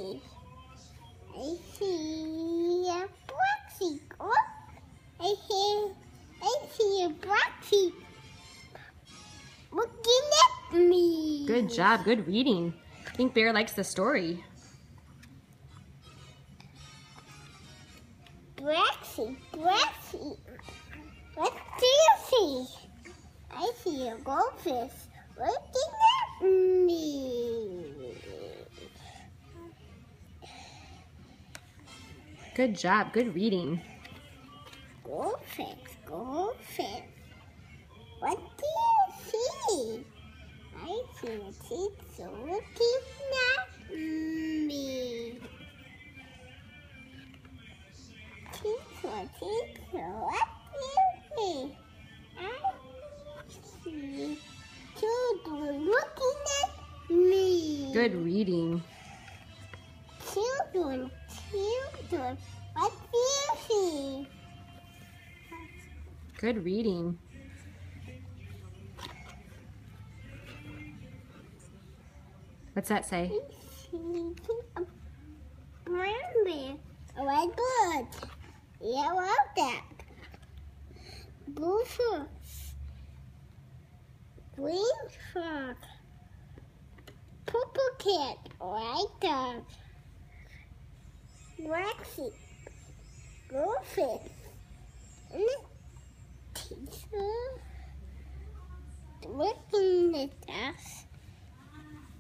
see? I see a black sheep. Oh, I see a black sheep looking at me. Good job. Good reading. I think Bear likes the story. Black sheep, black sheep. What do you see? I see a goldfish looking at me. Good job. Good reading. Goldfish, goldfish. What do you see? I see a teacher looking at me. Teacher, what do you see? I see children looking at me. Good reading. Children, what do you see? Good reading. What's that say? I see a brown bear, a red bird, yellow duck, blue fox, green frog, purple cat, white dog, black sheep, goldfish, and a teacher looking at us.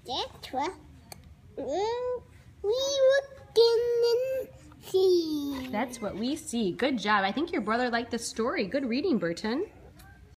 That's what we looking and see. That's what we see. Good job. I think your brother liked the story. Good reading, Burton.